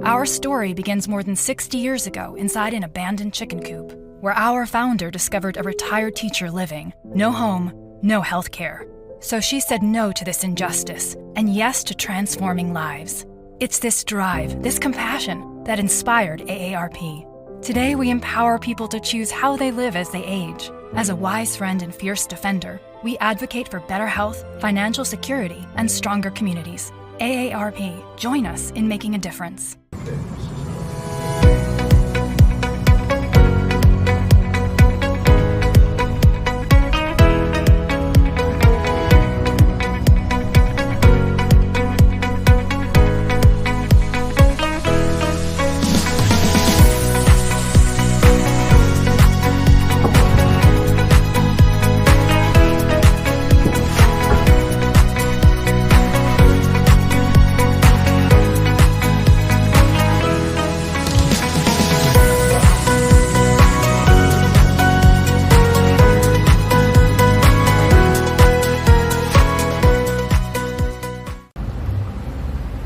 Our story begins more than 60 years ago inside an abandoned chicken coop, where our founder discovered a retired teacher living, no home, no health care. So she said no to this injustice and yes to transforming lives. It's this drive, this compassion, that inspired AARP. Today, we empower people to choose how they live as they age. As a wise friend and fierce defender, we advocate for better health, financial security, and stronger communities. AARP, join us in making a difference.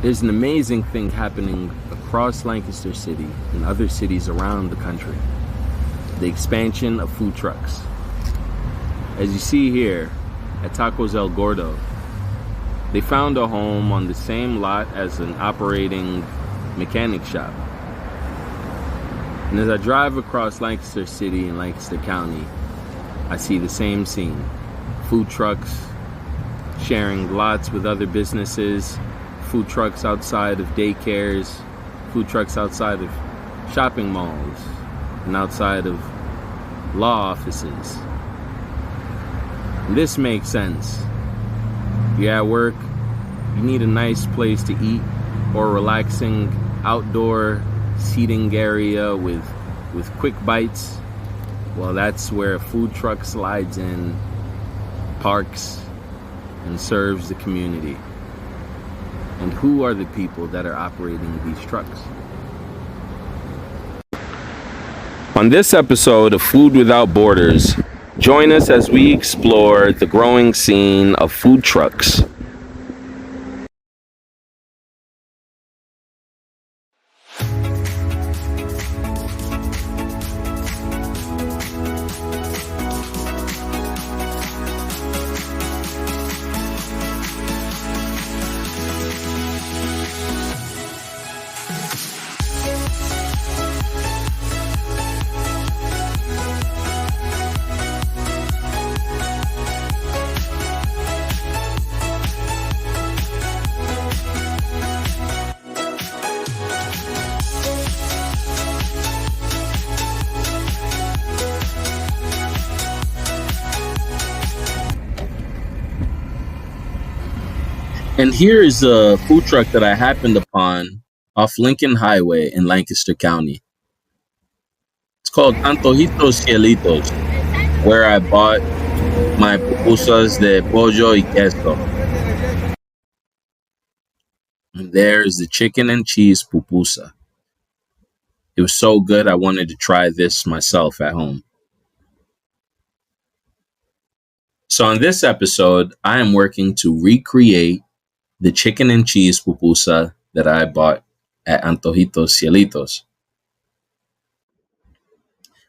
There's an amazing thing happening across Lancaster City and other cities around the country. The expansion of food trucks. As you see here at Tacos El Gordo, they found a home on the same lot as an operating mechanic shop. And as I drive across Lancaster City and Lancaster County, I see the same scene. Food trucks sharing lots with other businesses, food trucks outside of daycares, food trucks outside of shopping malls, and outside of law offices. And this makes sense. You're at work, you need a nice place to eat or a relaxing outdoor seating area with quick bites. Well, that's where a food truck slides in, parks, and serves the community. And who are the people that are operating these trucks? On this episode of Food Without Borders, join us as we explore the growing scene of food trucks. And here is a food truck that I happened upon off Lincoln Highway in Lancaster County. It's called Antojitos Cielitos, where I bought my pupusas de pollo y queso. And there's the chicken and cheese pupusa. It was so good, I wanted to try this myself at home. So in this episode, I am working to recreate the chicken and cheese pupusa that I bought at Antojitos Cielitos.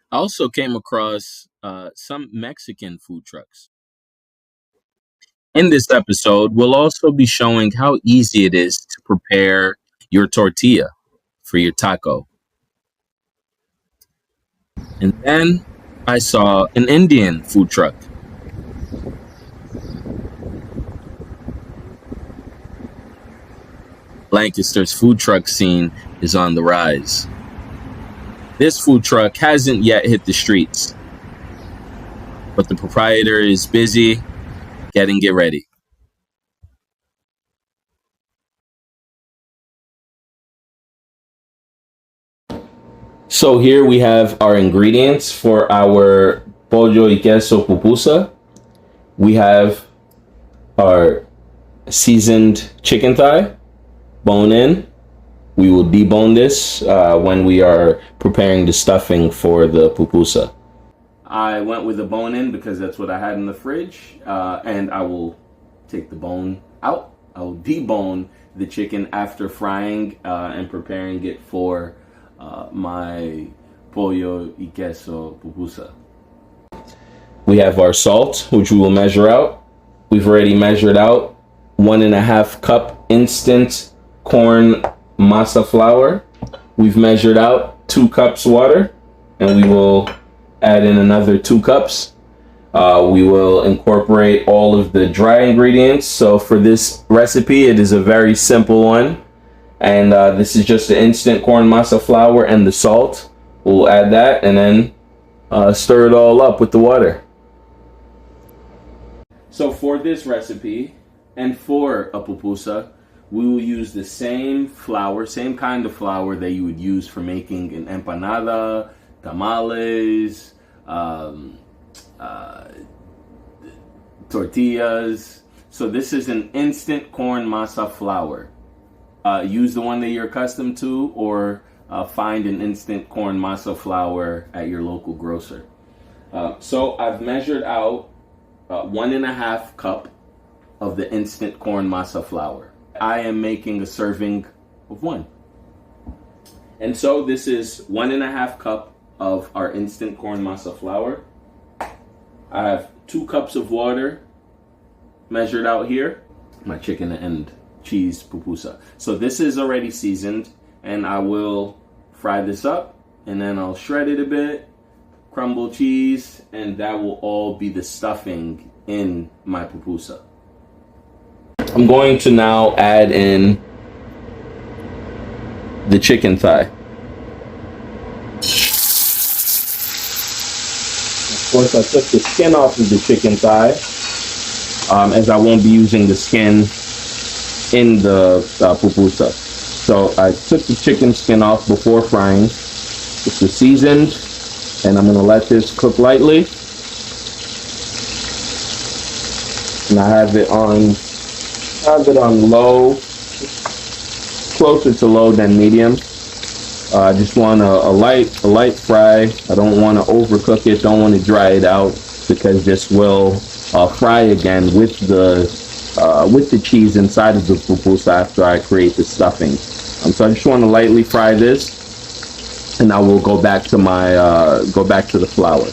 I also came across some Mexican food trucks. In this episode, we'll also be showing how easy it is to prepare your tortilla for your taco. And then I saw an Indian food truck. Lancaster's food truck scene is on the rise. This food truck hasn't yet hit the streets, but the proprietor is busy getting it ready. So here we have our ingredients for our pollo y queso pupusa. We have our seasoned chicken thigh, bone in. We will debone this when we are preparing the stuffing for the pupusa. I went with the bone in because that's what I had in the fridge, and I will take the bone out. I will debone the chicken after frying and preparing it for my pollo y queso pupusa. We have our salt, which we will measure out. We've already measured out 1.5 cup instant corn masa flour. We've measured out 2 cups water, and we will add in another 2 cups. We will incorporate all of the dry ingredients. So for this recipe, it is a very simple one. And this is just the instant corn masa flour and the salt. We'll add that and then stir it all up with the water. So for this recipe and for a pupusa, we will use the same flour, same kind of flour that you would use for making an empanada, tamales, tortillas. So this is an instant corn masa flour. Use the one that you're accustomed to, or find an instant corn masa flour at your local grocer. So I've measured out 1.5 cup of the instant corn masa flour. I am making a serving of 1. And so this is 1.5 cup of our instant corn masa flour. I have 2 cups of water measured out here. My chicken and cheese pupusa. So this is already seasoned, and I will fry this up, and then I'll shred it a bit, crumble cheese, and that will all be the stuffing in my pupusa. I'm going to now add in the chicken thigh. Of course, I took the skin off of the chicken thigh, as I won't be using the skin in the pupusa. So I took the chicken skin off before frying. This is seasoned, and I'm gonna let this cook lightly. And I have it on low, closer to low than medium. I just want a light fry. I don't want to overcook it. Don't want to dry it out, because this will fry again with the cheese inside of the pupusa after I create the stuffing. So I just want to lightly fry this, and I will go back to the flour.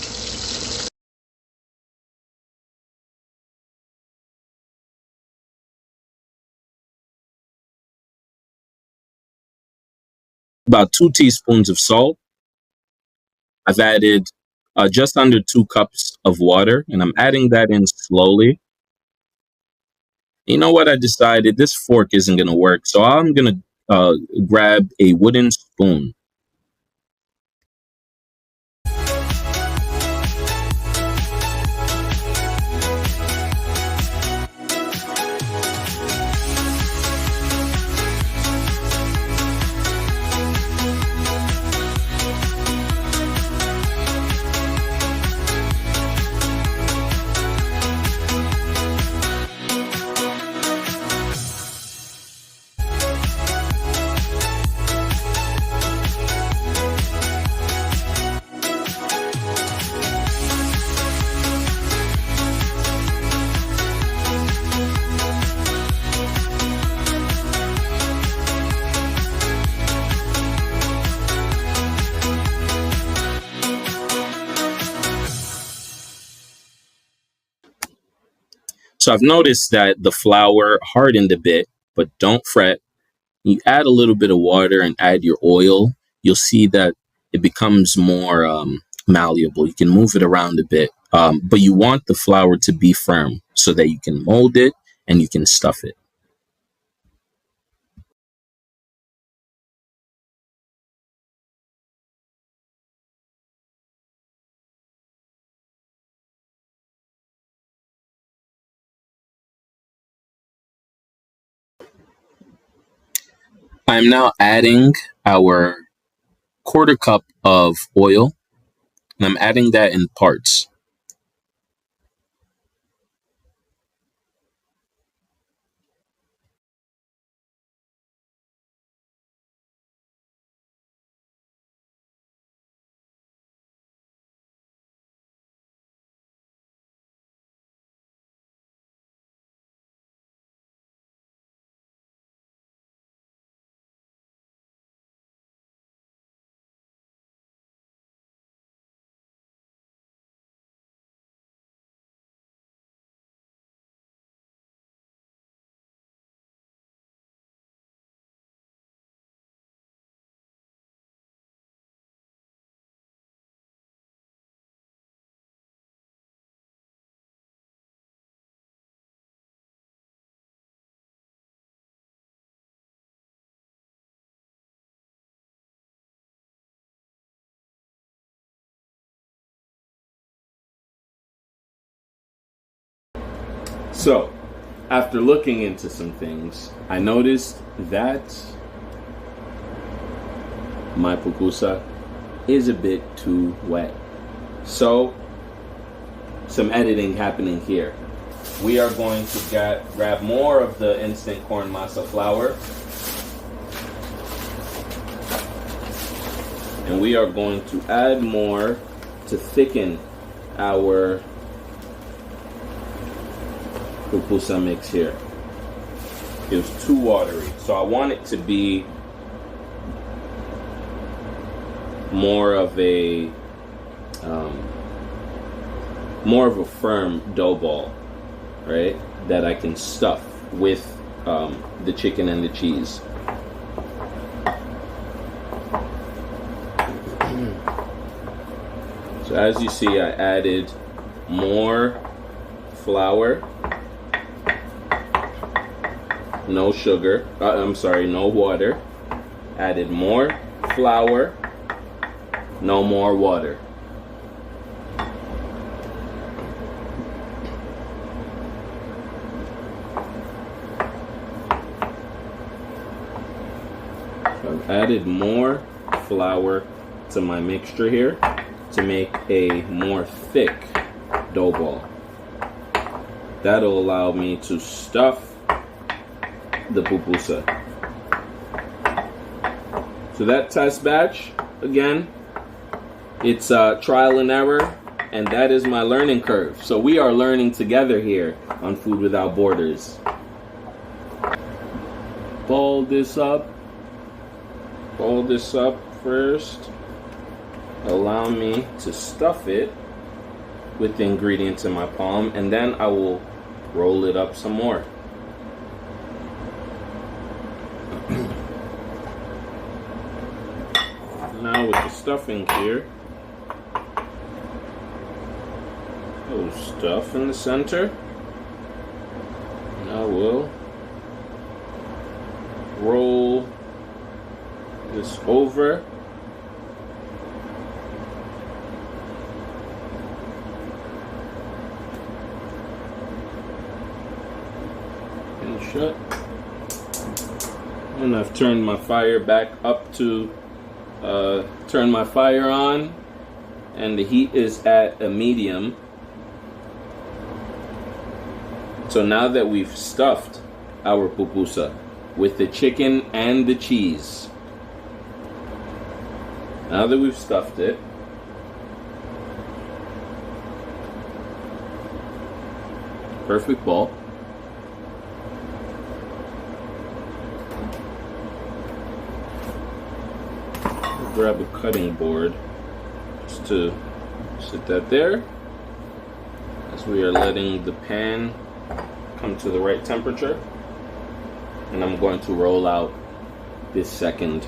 About 2 teaspoons of salt. I've added just under 2 cups of water, and I'm adding that in slowly. You know what? I decided this fork isn't going to work, so I'm going to grab a wooden spoon. So I've noticed that the flour hardened a bit, but don't fret. You add a little bit of water and add your oil. You'll see that it becomes more malleable. You can move it around a bit, but you want the flour to be firm so that you can mold it and you can stuff it. I'm now adding our 1/4 cup of oil, and I'm adding that in parts. So, after looking into some things, I noticed that my pupusa is a bit too wet. So, some editing happening here. We are going to grab more of the instant corn masa flour, and we are going to add more to thicken our pupusa mix here. It was too watery, so I want it to be more of a firm dough ball, right? That I can stuff with the chicken and the cheese. So as you see, I added more flour, no sugar, no water. Added more flour, no more water. I've added more flour to my mixture here to make a more thick dough ball. That'll allow me to stuff the pupusa. So that test batch, again, it's trial and error, and that is my learning curve. So we are learning together here on Food Without Borders. Fold this up first. Allow me to stuff it with the ingredients in my palm, and then I will roll it up some more. Now with the stuffing here, I'll stuff in the center, and I will roll this over. And shut. And I've turned my fire back up to turn my fire on, and the heat is at a medium. So now that we've stuffed our pupusa with the chicken and the cheese, now that we've stuffed it, perfect ball. Grab a cutting board just to sit that there as we are letting the pan come to the right temperature, and I'm going to roll out this second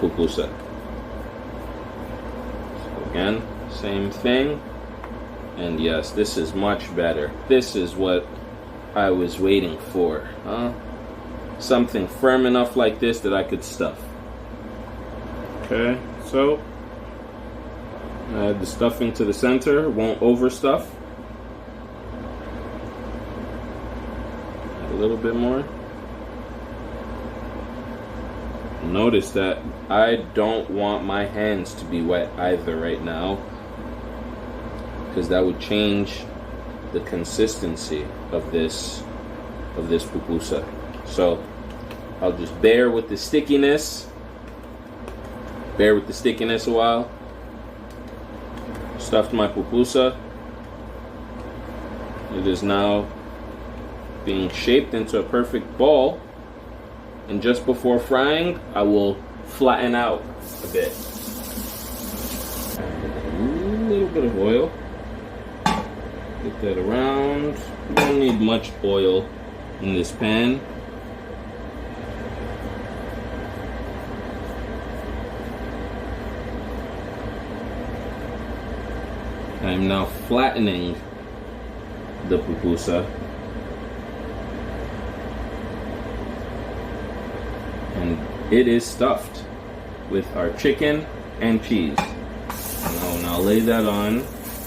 pupusa. So again, same thing, and yes, this is much better. This is what I was waiting for, something firm enough like this that I could stuff. Okay, so add the stuffing to the center, won't overstuff. Add a little bit more. Notice that I don't want my hands to be wet either right now, because that would change the consistency of this pupusa. So I'll just bear with the stickiness. Bear with the stickiness a while. Stuffed my pupusa. It is now being shaped into a perfect ball. And just before frying, I will flatten out a bit. A little bit of oil. Get that around. You don't need much oil in this pan. I'm now flattening the pupusa, and it is stuffed with our chicken and cheese. And I'll now lay that on,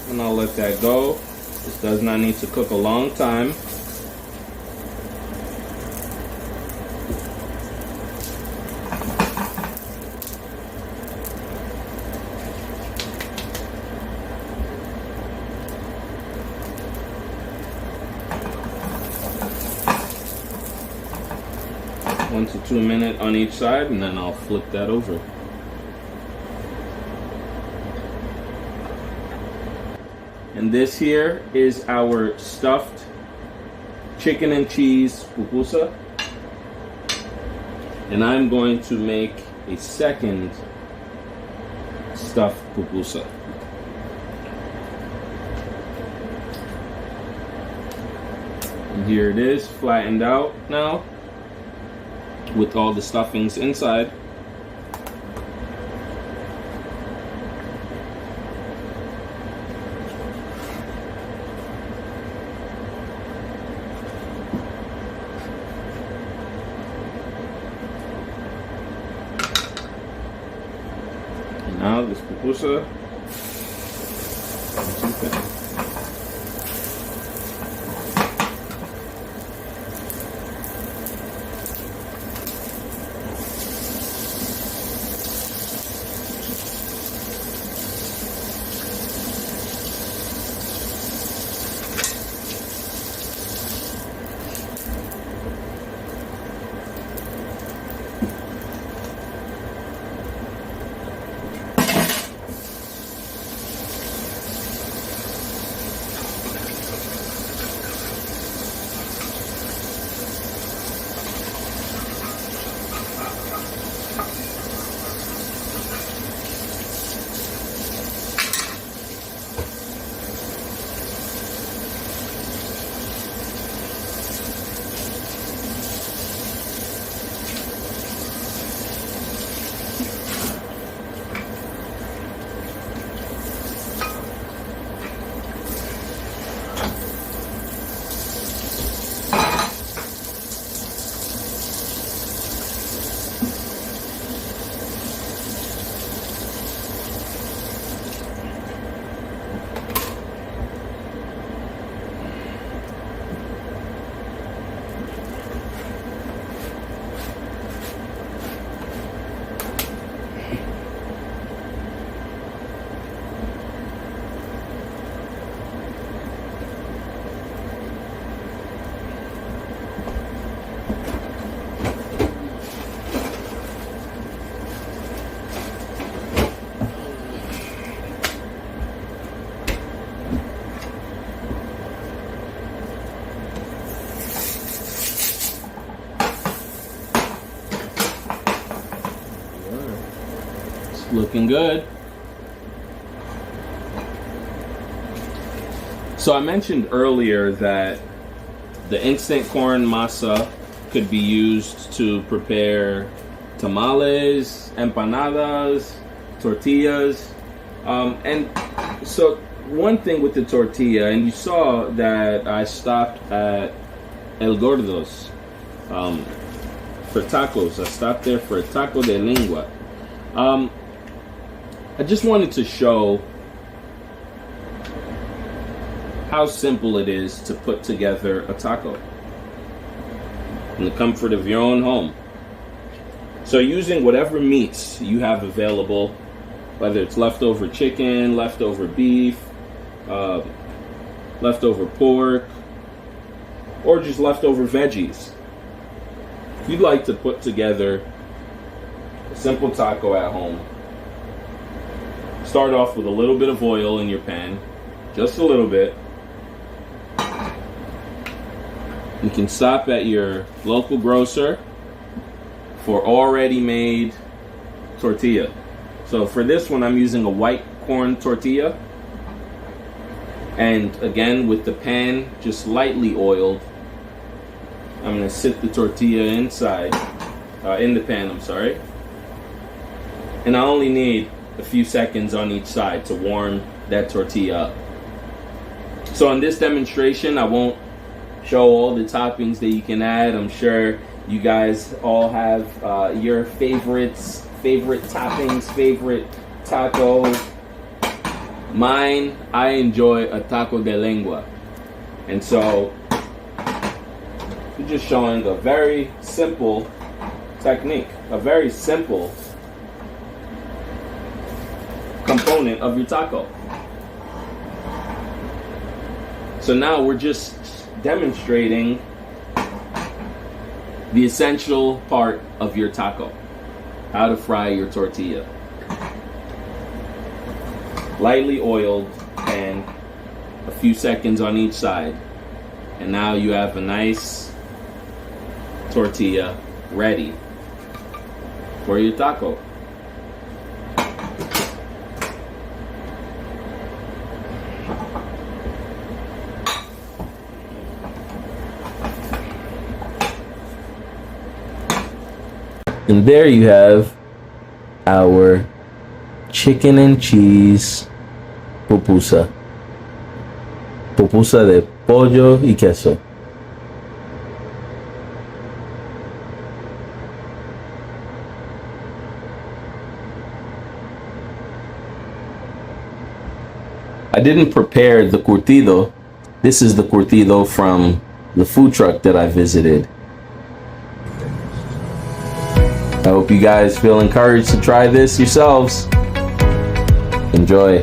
and I'll let that go This does not need to cook a long time. One to 2 minutes on each side, and then I'll flip that over. And this here is our stuffed chicken and cheese pupusa. And I'm going to make a second stuffed pupusa. And here it is, flattened out now, with all the stuffings inside. And now this pupusa. Looking good. So I mentioned earlier that the instant corn masa could be used to prepare tamales, empanadas, tortillas. And so one thing with the tortilla, and you saw that I stopped at El Gordo's for tacos. I stopped there for a taco de lengua. I just wanted to show how simple it is to put together a taco in the comfort of your own home. So using whatever meats you have available, whether it's leftover chicken, leftover beef, leftover pork, or just leftover veggies. If you'd like to put together a simple taco at home, start off with a little bit of oil in your pan, just a little bit. You can stop at your local grocer for already made tortilla. So for this one, I'm using a white corn tortilla. And again, with the pan just lightly oiled, I'm gonna sit the tortilla inside, in the pan, I'm sorry. And I only need a few seconds on each side to warm that tortilla up. So in this demonstration, I won't show all the toppings that you can add. I'm sure you guys all have your favorite toppings, favorite taco. Mine, I enjoy a taco de lengua. And so we're just showing a very simple technique, a very simple component of your taco. So now we're just demonstrating the essential part of your taco, how to fry your tortilla. Lightly oiled pan, a few seconds on each side, and now you have a nice tortilla ready for your taco. And there you have our chicken and cheese pupusa. Pupusa de pollo y queso. I didn't prepare the curtido. This is the curtido from the food truck that I visited. I hope you guys feel encouraged to try this yourselves. Enjoy.